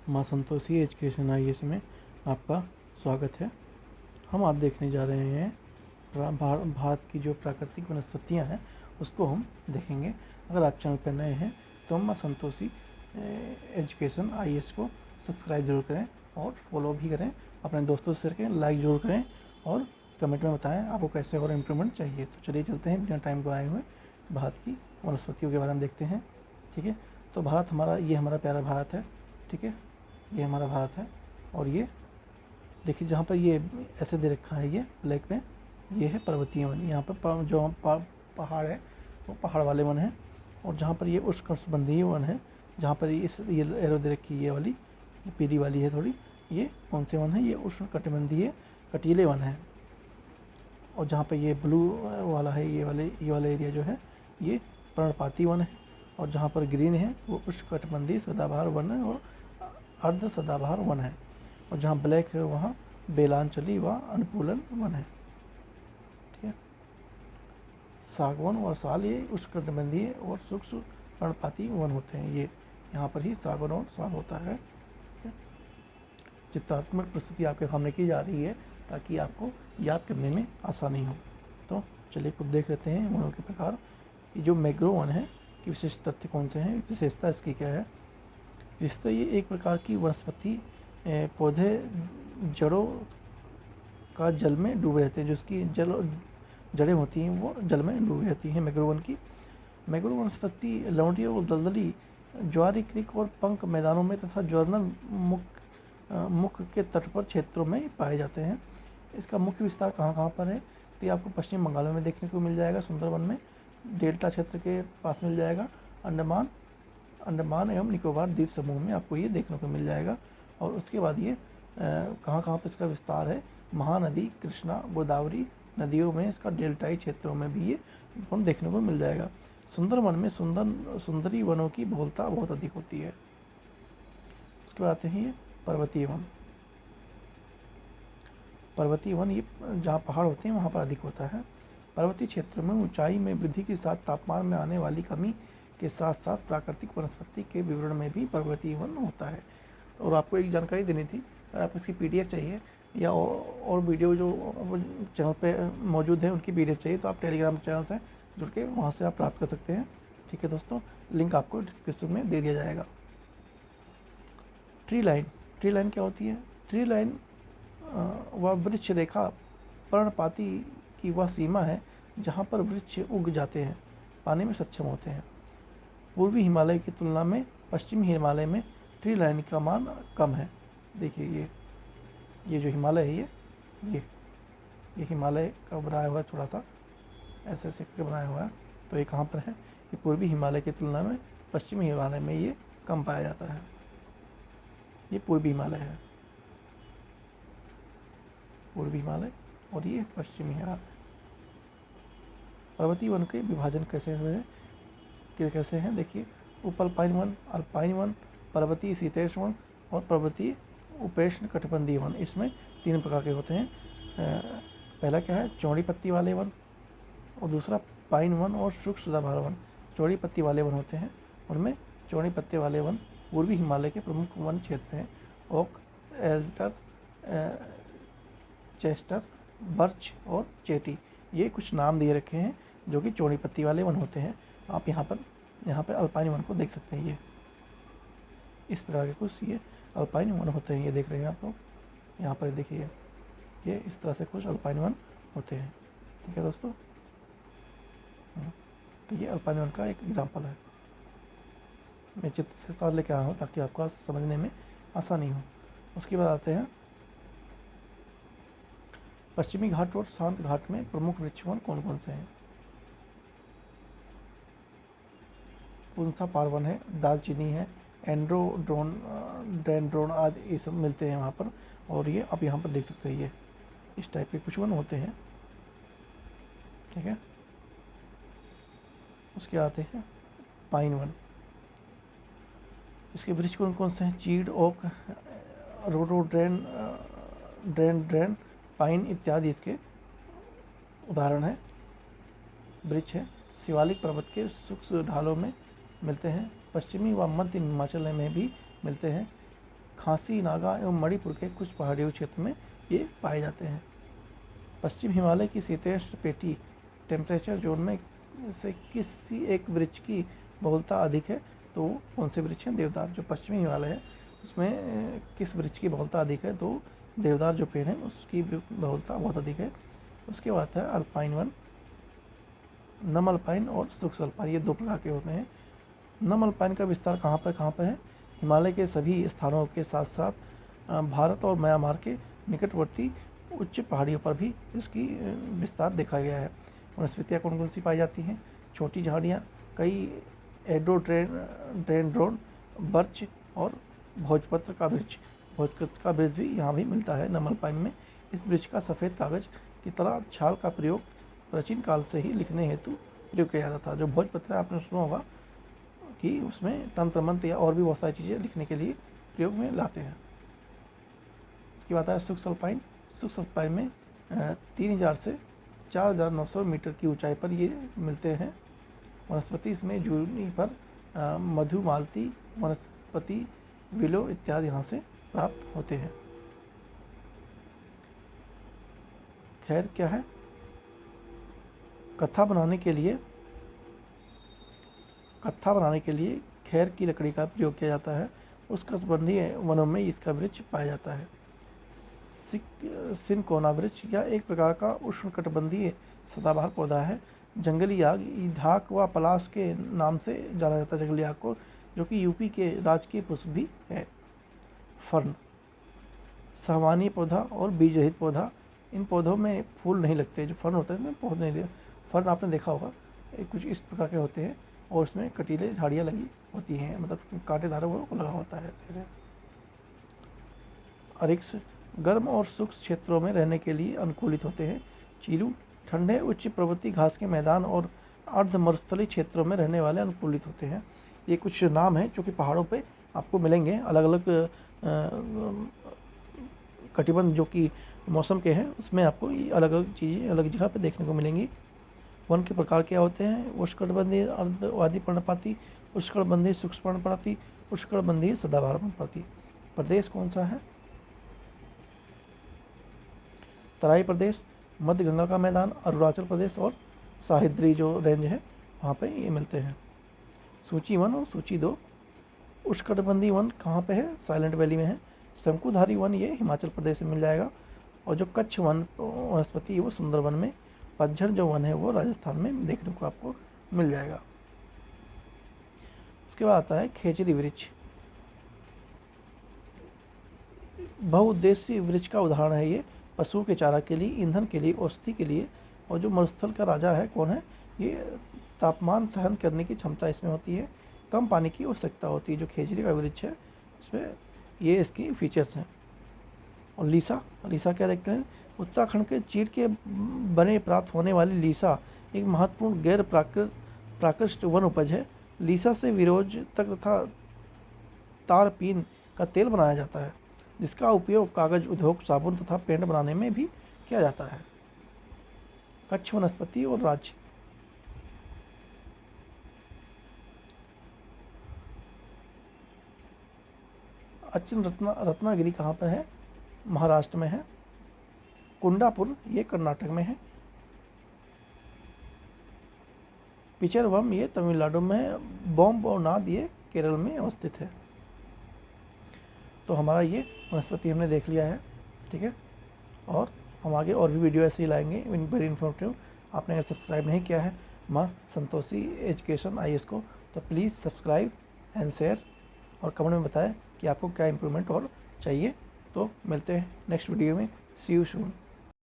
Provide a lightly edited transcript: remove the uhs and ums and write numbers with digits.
माँ Santoshi education IAS में आपका स्वागत है। हम आज देखने जा रहे हैं भारत की जो प्राकृतिक वनस्पतियाँ हैं उसको हम देखेंगे। अगर आप चैनल पर नए हैं तो माँ संतोषी एजुकेशन आईएएस को सब्सक्राइब जरूर करें और फॉलो भी करें, अपने दोस्तों से शेयर करें, लाइक जरूर करें और कमेंट में बताएं आपको कैसे और इम्प्रूवमेंट चाहिए। तो चलिए चलते हैं, बिना टाइम को आए हुए भारत की वनस्पतियों के बारे में देखते हैं। ठीक है, तो भारत हमारा, ये हमारा प्यारा भारत है। ठीक है, ये हमारा भारत है और ये देखिए जहाँ पर ये ऐसे दे रखा है, ये ब्लैक में, ये है पर्वतीय वन। यहाँ पर जो पहाड़ है वो पहाड़ वाले वन हैं, और जहाँ पर ये उष्णकटिबंधीय वन है, जहाँ पर ये एरो दे रखी है, ये वाली पीली वाली है थोड़ी, ये कौन से वन है? ये उष्णकटिबंधीय कटीले वन है। और जहाँ पर ये ब्लू वाला है, ये वाला एरिया जो है, ये पर्णपाती वन है। और जहाँ पर ग्रीन है वो उष्णकटिबंधीय सदाबहार वन है और अर्ध सदाबहार वन है। और जहाँ ब्लैक है वहाँ बेलांचली व अनुकूलन वन है। ठीक है, सागवन और साल ये उष्णकटिबंधीय और सूक्ष्म पर्णपाती वन होते हैं। ये यहाँ पर ही सागवन और साल होता है। चित्रात्मक प्रस्तुति आपके सामने की जा रही है ताकि आपको याद करने में आसानी हो। तो चलिए कुछ देख लेते हैं वनों के प्रकार। ये जो मैंग्रोव वन है कि विशेष तथ्य कौन से हैं, विशेषता इसकी क्या है? विशेषता ये एक प्रकार की वनस्पति पौधे जड़ों का जल में डूबे रहते हैं, जो उसकी जड़ें होती हैं वो जल में डूबी रहती हैं। मैंग्रोव वन की मैंग्रोव वनस्पति लवणीय और दलदली ज्वारी क्रीक और पंख मैदानों में तथा जर्नल मुख के तट पर क्षेत्रों में पाए जाते हैं। इसका मुख्य विस्तार कहाँ पर है? तो ये आपको पश्चिम बंगाल में देखने को मिल जाएगा, सुंदरवन में, डेल्टा क्षेत्र के पास मिल जाएगा, अंडमान एवं निकोबार द्वीप समूह में आपको ये देखने को मिल जाएगा। और उसके बाद ये कहाँ पर इसका विस्तार है? महानदी, कृष्णा, गोदावरी नदियों में, इसका डेल्टाई क्षेत्रों में भी ये वन देखने को मिल जाएगा। सुंदरवन में सुंदरी वनों की बहुलता बहुत अधिक होती है। उसके बाद आते हैं ये पर्वतीय वन। पर्वतीय वन ये जहाँ पहाड़ होते हैं वहाँ पर अधिक होता है। पर्वतीय क्षेत्र में ऊंचाई में वृद्धि के साथ तापमान में आने वाली कमी के साथ साथ प्राकृतिक वनस्पति के विवरण में भी पर्वतीय वन होता है। और आपको एक जानकारी देनी थी, अगर आपको इसकी पीडीएफ चाहिए या और वीडियो जो चैनल पे मौजूद है उनकी पीडीएफ चाहिए तो आप टेलीग्राम चैनल से जुड़ के वहाँ से आप प्राप्त कर सकते हैं। ठीक है दोस्तों, लिंक आपको डिस्क्रिप्शन में दे दिया जाएगा। ट्री लाइन क्या होती है? ट्री लाइन वह वृक्ष रेखा पर्णपाती की वह सीमा है जहाँ पर वृक्ष उग जाते हैं, पाने में सक्षम होते हैं। पूर्वी हिमालय की तुलना में पश्चिमी हिमालय में ट्री लाइन का मान कम है। देखिए ये जो हिमालय है, ये हिमालय का बनाया हुआ है, थोड़ा सा ऐसे करके बनाया हुआ है। तो ये कहाँ पर है? ये पूर्वी हिमालय की तुलना में पश्चिमी हिमालय में ये कम पाया जाता है। ये पूर्वी हिमालय है, पूर्वी हिमालय, और ये पश्चिमी हिमालय। पर्वतीय वन के विभाजन कैसे हुए हैं, कैसे हैं? देखिए, उप अल्पाइन वन, अल्पाइन वन, पर्वतीय शीतोष्ण वन और पर्वतीय उपोष्ण कटिबंधीय वन। इसमें 3 प्रकार के होते हैं। पहला क्या है? चौड़ी पत्ती वाले वन, और दूसरा पाइन वन और सूक्ष्म सदाबहार वन। चौड़ी पत्ती वाले वन होते हैं, उनमें चौड़ी पत्ते वाले वन पूर्वी हिमालय के प्रमुख वन क्षेत्र हैं। ओक, एल्डर, चेस्टर, बर्च और चेटी, ये कुछ नाम दिए रखे हैं जो कि चौड़ी पत्ती वाले वन होते हैं। आप यहाँ पर अल्पाइन वन को देख सकते हैं। ये इस प्रकार के कुछ ये अल्पाइन वन होते हैं, ये देख रहे हैं आप लोग। यहाँ पर देखिए, ये इस तरह से कुछ अल्पाइन वन होते हैं। ठीक है दोस्तों, तो ये अल्पाइन वन का एक एग्जाम्पल है। मैं चित्र के साथ लेके आया हूँ ताकि आपको समझने में आसानी हो। उसके बाद आते हैं पश्चिमी घाट और शांत घाट में प्रमुख वृक्ष वन कौन कौन से हैं? पुंसा पारवन है, दालचीनी है, डेंड्रोन आदि ये सब मिलते हैं वहाँ पर। और ये आप यहाँ पर देख सकते हैं, ये इस टाइप के कुछ वन होते हैं। ठीक है, उसके आते हैं पाइन वन। इसके वृक्ष कौन कौन से हैं? चीड़, ओक, रोडोडेंड्रन, पाइन इत्यादि इसके उदाहरण हैं, वृक्ष है। शिवालिक पर्वत के सूक्ष्म ढालों में मिलते हैं, पश्चिमी व मध्य हिमाचल में भी मिलते हैं। खासी, नागा एवं मणिपुर के कुछ पहाड़ियों क्षेत्र में ये पाए जाते हैं। पश्चिम हिमालय की शीतोष्ण पेटी टेम्परेचर जोन में से किसी एक वृक्ष की बहुलता अधिक है, तो वो कौन से वृक्ष हैं? देवदार। जो पश्चिमी हिमालय है उसमें किस वृक्ष की बहुलता अधिक है? तो देवदार जो पेड़ है उसकी बहुलता बहुत अधिक है। उसके बाद है अल्पाइन वन, नम अल्पाइन और शुष्क अल्पाइन, ये 2 प्रकार के होते हैं। नम अल्पाइन का विस्तार कहाँ पर है? हिमालय के सभी स्थानों के साथ साथ भारत और म्यांमार के निकटवर्ती उच्च पहाड़ियों पर भी इसकी विस्तार देखा गया है। वनस्पतियाँ कौन कौन सी पाई जाती हैं? छोटी झाड़ियाँ, कई एडोडेंड्रोन, बर्च और भोजपत्र का वृक्ष। भोजपत्र का वृक्ष भी यहाँ भी मिलता है नम अल्पाइन में। इस वृक्ष का सफ़ेद कागज की तरह छाल का प्रयोग प्राचीन काल से ही लिखने हेतु प्रयोग किया जाता था। जो भोजपत्र आपने सुना होगा कि उसमें तंत्र मंत्र या और भी बहुत सारी चीज़ें लिखने के लिए प्रयोग में लाते हैं। इसकी बात है शुष्क अल्पाइन। शुष्क अल्पाइन में 3000 से 4900 मीटर की ऊंचाई पर ये मिलते हैं। वनस्पति इसमें जूनिपर, मधुमालती वनस्पति, विलो इत्यादि यहाँ से प्राप्त होते हैं। खैर क्या है? कत्था बनाने के लिए खैर की लकड़ी का प्रयोग किया जाता है। उष्णकटिबंधीय वनों में इसका वृक्ष पाया जाता है। सिनकोना वृक्ष यह एक प्रकार का उष्णकटिबंधीय सदाबहार पौधा है। जंगली आग, ईधाक व पलाश के नाम से जाना जाता है जंगली आग को, जो कि यूपी के राजकीय पुष्प भी है। फर्न, सामान्य पौधा और बीज रहित पौधा। इन पौधों में फूल नहीं लगते। जो फर्न होते हैं इसमें पौधे नहीं लगते। फर्न आपने देखा होगा, कुछ इस प्रकार के होते हैं और उसमें कटीले झाड़ियाँ लगी होती हैं, मतलब कांटेदार वो लगा होता है ऐसे। अरिक्स गर्म और शुष्क क्षेत्रों में रहने के लिए अनुकूलित होते हैं। चीरू ठंडे उच्च पर्वतीय घास के मैदान और अर्ध मरुस्थलीय क्षेत्रों में रहने वाले अनुकूलित होते हैं। ये कुछ नाम हैं जो कि पहाड़ों पे आपको मिलेंगे। अलग अलग कटिबंध जो कि मौसम के हैं उसमें आपको ये अलग अलग चीज़ें अलग जगह पे देखने को मिलेंगी। वन के प्रकार क्या होते हैं? उष्णकटिबंधीय अर्धवादी पर्णपाती, उष्णकटिबंधीय शुष्क पर्णपाती, उष्णकटिबंधीय सदाबहार पर्णपाती। प्रदेश कौन सा है? तराई प्रदेश, मध्य गंगा का मैदान, अरुणाचल प्रदेश और सह्याद्री जो रेंज है वहाँ पे ये मिलते हैं। सूची 1 और सूची 2। उष्णकटिबंधीय वन कहाँ पे है? साइलेंट वैली में है। शंकुधारी वन ये हिमाचल प्रदेश में मिल जाएगा। और जो कच्छ वन वनस्पति है वो सुंदरवन में। पतझड़ जो वन है वो राजस्थान में देखने को आपको मिल जाएगा। उसके बाद आता है खेजड़ी वृक्ष। बहुउद्देशीय वृक्ष का उदाहरण है ये। पशुओं के चारा के लिए, ईंधन के लिए, औषधि के लिए। और जो मरुस्थल का राजा है कौन है? ये तापमान सहन करने की क्षमता इसमें होती है। कम पानी की आवश्यकता होती है। जो खेजड़ी का वृक्ष है इसमें ये इसकी फीचर्स हैं। और लीसा क्या देखते हैं? उत्तराखंड के चीड़ के बने प्राप्त होने वाली लीसा एक महत्वपूर्ण गैर प्राकृतिक वन उपज है। लीसा से विरोज तक तथा तारपीन का तेल बनाया जाता है, जिसका उपयोग कागज उद्योग, साबुन तथा पेंट बनाने में भी किया जाता है। कच्छ वनस्पति और राज्य। अचन रत्नागिरी कहाँ पर है? महाराष्ट्र में है। कुंडापुर ये कर्नाटक में है। पिचरवम ये तमिलनाडु में है। बोम्बनाद ये केरल में अवस्थित है। तो हमारा ये वनस्पति हमने देख लिया है, ठीक है। और हम आगे और भी वीडियो ऐसे ही लाएंगे वेरी इन्फॉर्मेटिव। आपने अगर सब्सक्राइब नहीं किया है माँ संतोषी एजुकेशन IAS को, तो प्लीज़ सब्सक्राइब एंड शेयर और कमेंट में बताएं कि आपको क्या इम्प्रूवमेंट और चाहिए। तो मिलते हैं नेक्स्ट वीडियो में। सी यू सून।